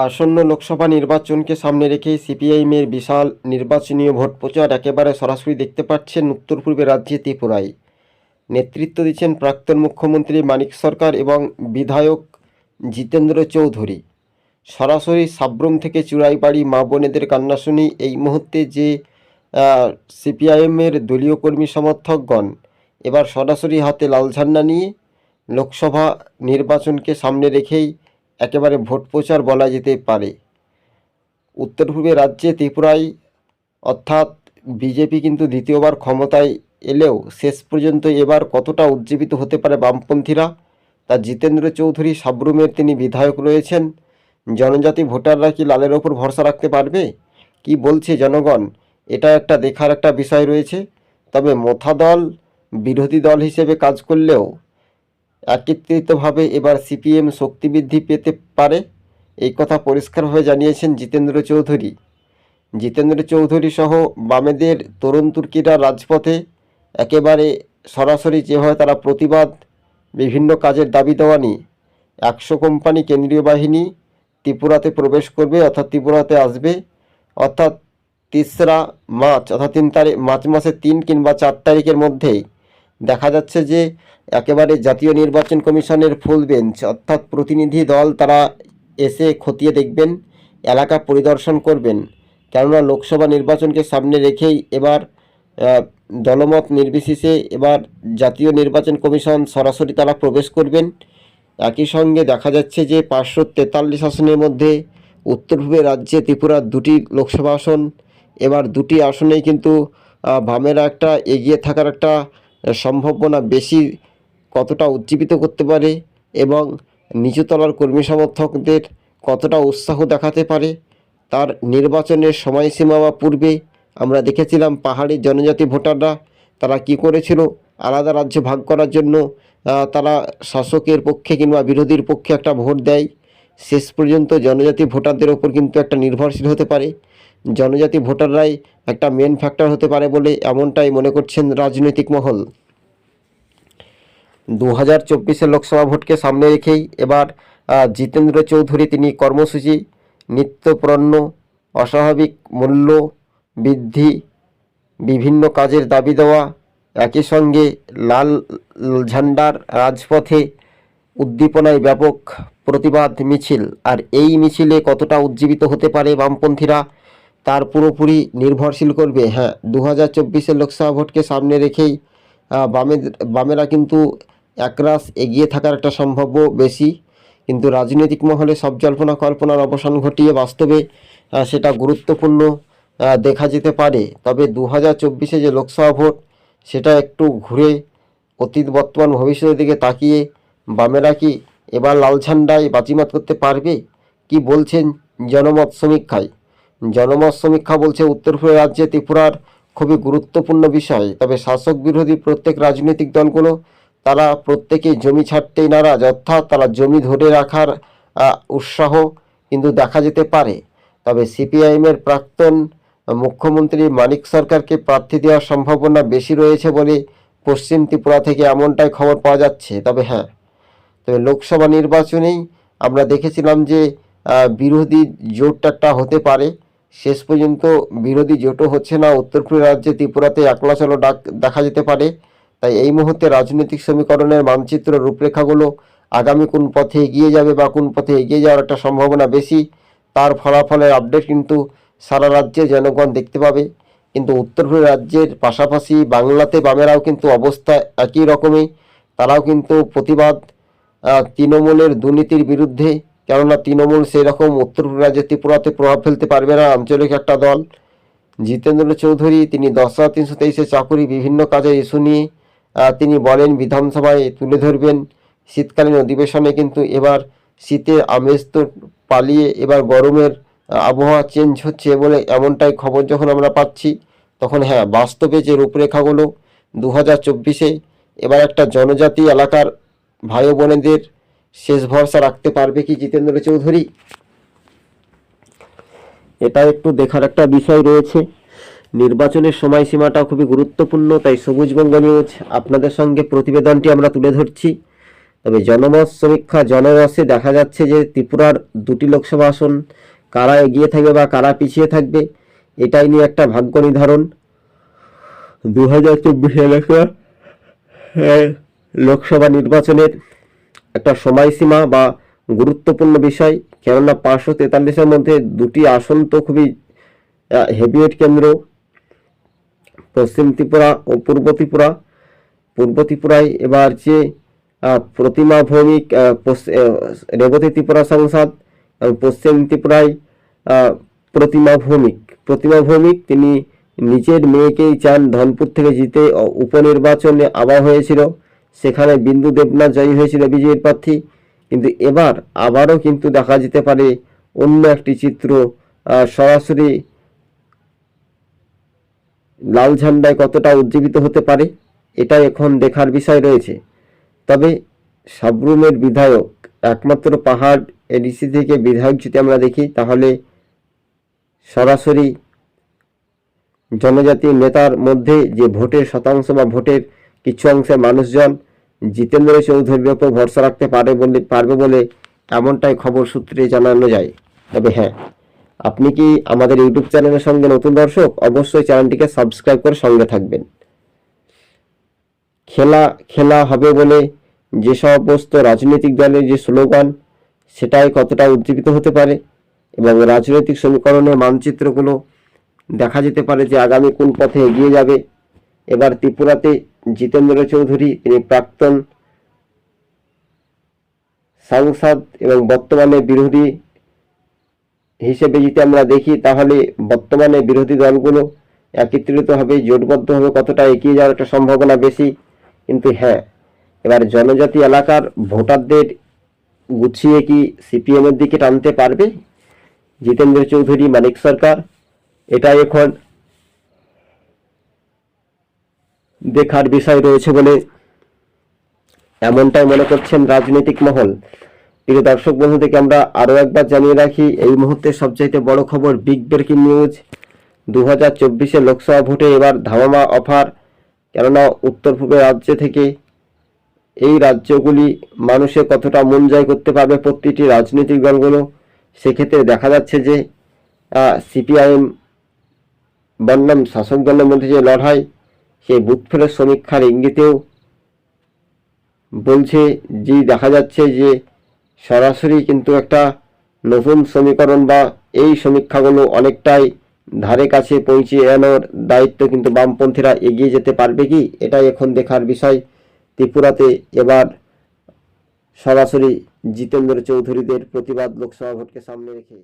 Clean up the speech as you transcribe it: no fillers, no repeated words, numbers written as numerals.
আসন্ন লোকসভা নির্বাচনকে সামনে রেখে সিপিআইএমের বিশাল নির্বাচনীয় ভোট প্রচার একেবারে সরাসরি দেখতে পাচ্ছেন উত্তর পূর্বের রাজ্যে ত্রিপুরায়। নেতৃত্ব দিচ্ছেন প্রাক্তন মুখ্যমন্ত্রী মানিক সরকার এবং বিধায়ক জিতেন্দ্র চৌধুরী। সরাসরি সাব্রুম থেকে চুড়াইবাড়ি মা বোনেদের কান্না শুনি এই মুহূর্তে যে সিপিআইএমের দলীয় কর্মী সমর্থকগণ এবার সরাসরি হাতে লাল ঝান্ডা নিয়ে লোকসভা নির্বাচনকে সামনে রেখেই একেবারে ভোট প্রচার বলা যেতে পারে। উত্তর পূর্বের রাজ্যে ত্রিপুরায় অর্থাৎ বিজেপি কিন্তু দ্বিতীয়বার ক্ষমতায় এলেও শেষ পর্যন্ত এবার কতটা উজ্জীবিত হতে পারে বামপন্থীরা তা জিতেন্দ্র চৌধুরী সাব্রুমের তিনি বিধায়ক রয়েছেন। জনজাতি ভোটাররা কি লালের ওপর ভরসা রাখতে পারবে? কি বলছে জনগণ, এটা একটা দেখার একটা বিষয় রয়েছে। তবে মথা দল বিরোধী দল হিসেবে কাজ করলেও একত্রিতভাবে এবার সিপিএম শক্তি বৃদ্ধি পেতে পারে, এই কথা পরিষ্কারভাবে জানিয়েছেন জিতেন্দ্র চৌধুরী সহ বামেদের তরুণ তুর্কিরা রাজপথে একেবারে সরাসরি যেভাবে তারা প্রতিবাদ বিভিন্ন কাজের দাবি দেওয়া নিয়ে 100 কোম্পানি কেন্দ্রীয় বাহিনী ত্রিপুরাতে প্রবেশ করবে অর্থাৎ ত্রিপুরাতে আসবে অর্থাৎ 3রা মার্চ অর্থাৎ মার্চ মাসের 3 কিংবা 4 তারিখের মধ্যেই দেখা যাচ্ছে যে একেবারে জাতীয় নির্বাচন কমিশনের ফুল বেঞ্চ অর্থাৎ প্রতিনিধি দল তারা এসে খতিয়ে দেখবেন, এলাকা পরিদর্শন করবেন। কেননা লোকসভা নির্বাচনকে সামনে রেখেই এবার দলমত নির্বিশেষে এবার জাতীয় নির্বাচন কমিশন সরাসরি তারা প্রবেশ করবেন। একই সঙ্গে দেখা যাচ্ছে যে 543 আসনের মধ্যে উত্তর পূর্বের রাজ্যে ত্রিপুরার 2টি লোকসভা আসন, এবার 2টি আসনেই কিন্তু বামেরা একটা এগিয়ে থাকার একটা সম্ভাবনা বেশি। কতটা উজ্জীবিত করতে পারে এবং নিচুতলার কর্মী সমর্থকদের কতটা উৎসাহ দেখাতে পারে তার নির্বাচনের সময়সীমা বা পূর্বে আমরা দেখেছিলাম পাহাড়ি জনজাতি ভোটাররা তারা কি করেছিল, আলাদা রাজ্য ভাগ করার জন্য তারা শাসকের পক্ষে কিংবা বিরোধীর পক্ষে একটা ভোট দেয়। শেষ পর্যন্ত জনজাতি ভোটারদের ওপর কিন্তু একটা নির্ভরশীল হতে পারে, জনজাতি ভোটাররাই একটা মেন ফ্যাক্টর হতে পারে বলে এমনটাই মনে করছেন রাজনৈতিক মহল। 2024 লোকসভা ভোটকে সামনে রেখেই এবার জিতেন্দ্র চৌধুরী তিনি কর্মসূচি, নিত্যপণ্য অস্বাভাবিক মূল্য বৃদ্ধি, বিভিন্ন কাজের দাবি দেওয়া, একই সঙ্গে লাল ঝান্ডার রাজপথে উদ্দীপনায় ব্যাপক প্রতিবাদ মিছিল। আর এই মিছিলে কতটা উজ্জীবিত হতে পারে বামপন্থীরা তার পুরোপুরি নির্ভরশীল করবে। হ্যাঁ, 2024 লোকসভা ভোটকে সামনে রেখেই বামেরা কিন্তু একরাশ এগিয়ে থাকার একটা সম্ভাব্য বেশি, কিন্তু রাজনৈতিক মহলে সব জল্পনা কল্পনার অবসান ঘটিয়ে বাস্তবে সেটা গুরুত্বপূর্ণ দেখা যেতে পারে। তবে 2024 যে লোকসভা ভোট সেটা একটু ঘুরে অতীত বর্তমান ভবিষ্যতের দিকে তাকিয়ে বামেরা কি এবার লাল ঝান্ডায় বাজিমাত করতে পারবে? কি বলছেন জনমত সমীক্ষা বলছে উত্তর পূর্ব রাজ্যে ত্রিপুরার খুবই গুরুত্বপূর্ণ বিষয়। তবে শাসক বিরোধী প্রত্যেক রাজনৈতিক দলগুলো তারা প্রত্যেকেই জমি ছাড়তেই নারাজ, অর্থাৎ তারা জমি ধরে রাখার উৎসাহ কিন্তু দেখা যেতে পারে। তবে সিপিআইএমের প্রাক্তন মুখ্যমন্ত্রী মানিক সরকারকে প্রার্থী দেওয়ার সম্ভাবনা বেশি রয়েছে বলে পশ্চিম ত্রিপুরা থেকে এমনটাই খবর পাওয়া যাচ্ছে। তবে লোকসভা নির্বাচনেই আমরা দেখেছিলাম যে বিরোধী জোট একটা হতে পারে, শেষ পর্যন্ত বিরোধী জোটও হচ্ছে না। উত্তর পূর্ব রাজ্যে ত্রিপুরাতে একলা চলো ডাক দেখা যেতে পারে। তাই এই মুহূর্তে রাজনৈতিক সমীকরণের মানচিত্র রূপরেখাগুলো আগামী কোন পথে এগিয়ে যাবে বা কোন পথে এগিয়ে যাওয়ার একটা সম্ভাবনা বেশি, তার ফলাফলের আপডেট কিন্তু সারা রাজ্যে জনগণ দেখতে পাবে। কিন্তু উত্তর পূর্ব রাজ্যের পাশাপাশি বাংলাতে বামেরাও কিন্তু অবস্থা একই রকমই, তারাও কিন্তু প্রতিবাদ তৃণমূলের দুর্নীতির বিরুদ্ধে। কেননা তৃণমূল সেই রকম উত্তর পূর্ব রাজ্যে ত্রিপুরাতে প্রভাব ফেলতে পারবে না, আঞ্চলিক একটা দল। জিতেন্দ্র চৌধুরী তিনি 10,323 চাকুরি বিভিন্ন কাজের ইস্যু নিয়ে তিনি বলেন বিধানসভায় তুলে ধরবেন। শীতকালীন অধিবেশনে কিন্তু এবার শীতের আমেজ তো পালিয়ে এবার গরমের আবহাওয়া চেঞ্জ হচ্ছে বলে এমনটাই খবর যখন আমরা পাচ্ছি, তখন বাস্তবে যে রূপরেখাগুলো 2024 এবার একটা জনজাতি এলাকার ভাই বোনেদের শেষ ভরসা রাখতে পারবে কি জিতেন্দ্র চৌধুরী, এটা একটু দেখার একটা বিষয় রয়েছে। নির্বাচনের সময়সীমাটা খুবই গুরুত্বপূর্ণ, তাই সবুজবঙ্গ নিউজ আপনাদের সঙ্গে প্রতিবেদনটি আমরা তুলে ধরছি। তবে জনমত সমীক্ষা জনরসে দেখা যাচ্ছে যে ত্রিপুরার 2টি লোকসভা আসন কারা এগিয়ে থাকবে বা কারা পিছিয়ে থাকবে এটাই নিয়ে একটা ভাগ্য নির্ধারণ। 2024 লোকসভা নির্বাচনের একটা সময়সীমা বা গুরুত্বপূর্ণ বিষয়, কেননা 543-এর মধ্যে 2টি আসন তো খুবই হেভিওয়েট কেন্দ্র, পশ্চিম ত্রিপুরা ও পূর্ব ত্রিপুরা। পূর্ব ত্রিপুরায় এবার যে প্রতিমা ভৌমিক রেবতী ত্রিপুরা সাংসদ, এবং পশ্চিম ত্রিপুরায় প্রতিমা ভৌমিক তিনি নিজের মেয়েকেই চান ধনপুর থেকে জিতে। উপনির্বাচনে আবার হয়েছিল, সেখানে বিন্দু দেবনাথ জয়ী হয়েছিল বিজেপির প্রার্থী, কিন্তু এবার আবারও কিন্তু দেখা যেতে পারে অন্য একটি চিত্র। সরাসরি লাল ঝান্ডায় কতটা উজ্জীবিত হতে পারে এটাই এখন দেখার বিষয় রয়েছে। তবে সাবরুমের বিধায়ক, একমাত্র পাহাড় এডিসি থেকে বিধায়ক যদি আমরা দেখি তাহলে সরাসরি জনজাতি নেতার মধ্যে যে ভোটের শতাংশ বা ভোটের কিছু অংশের মানুষজন জিতেন্দ্র চৌধুরীর ওপর ভরসা রাখতে পারবে বলে এমনটাই খবর সূত্রে জানানো যায়। তবে হ্যাঁ, আপনি কি আমাদের ইউটিউব চ্যানেলের সঙ্গে নতুন দর্শক, অবশ্যই চ্যানেলটিকে সাবস্ক্রাইব করে সঙ্গে থাকবেন। খেলা হবে বলে যে সমস্ত রাজনৈতিক দলের যে স্লোগান সেটাই কতটা উজ্জীবিত হতে পারে, এবং রাজনৈতিক সমীকরণের মানচিত্রগুলো দেখা যেতে পারে যে আগামী কোন পথে এগিয়ে যাবে। এবার ত্রিপুরাতে জিতেন্দ্র চৌধুরী, তিনি প্রাক্তন সাংসদ এবং বর্তমানে বিরোধী হিসেবে যদি আমরা দেখি তাহলে বর্তমানে বিরোধী দলগুলো একত্রিত হবে, জোটবদ্ধভাবে কতটা এগিয়ে যাওয়ার একটা সম্ভাবনা বেশি। কিন্তু হ্যাঁ, এবার জনজাতি এলাকার ভোটারদের গুছিয়ে কি সিপিএমের দিকে টানতে পারবে জিতেন্দ্র চৌধুরী, মানিক সরকার, এটাই এখন দেখার বিষয় রয়েছে বলে এমনটাই মনে করছেন রাজনৈতিক মহল। প্রিয় দর্শক বন্ধুদেরকে আমরা আরও একবার জানিয়ে রাখি, এই মুহূর্তে সবচাইতে বড় খবর, বিগ ব্রেকিং নিউজ, 2024 লোকসভা ভোটে এবার ধামামা অফার। কেননা উত্তর পূর্বের রাজ্য থেকে এই রাজ্যগুলি মানুষের কতটা মন জয় করতে পারবে প্রতিটি রাজনৈতিক দলগুলো, সেক্ষেত্রে দেখা যাচ্ছে যে সিপিআইএম বনাম শাসক দলের মধ্যে যে লড়াই, সেই বুথ ফেরত সমীক্ষার ইঙ্গিতেও বলছে যে দেখা যাচ্ছে যে সরাসরি কিন্তু একটা নতুন সমীকরণ বা এই সমীক্ষাগুলো অনেকটাই ধারে কাছে পৌঁছে আনার দায়িত্ব কিন্তু বামপন্থীরা এগিয়ে যেতে পারবে কি, এটাই এখন দেখার বিষয়। ত্রিপুরাতে এবার সরাসরি জিতেন্দ্র চৌধুরীদের প্রতিবাদ লোকসভা ভোটকে সামনে রেখে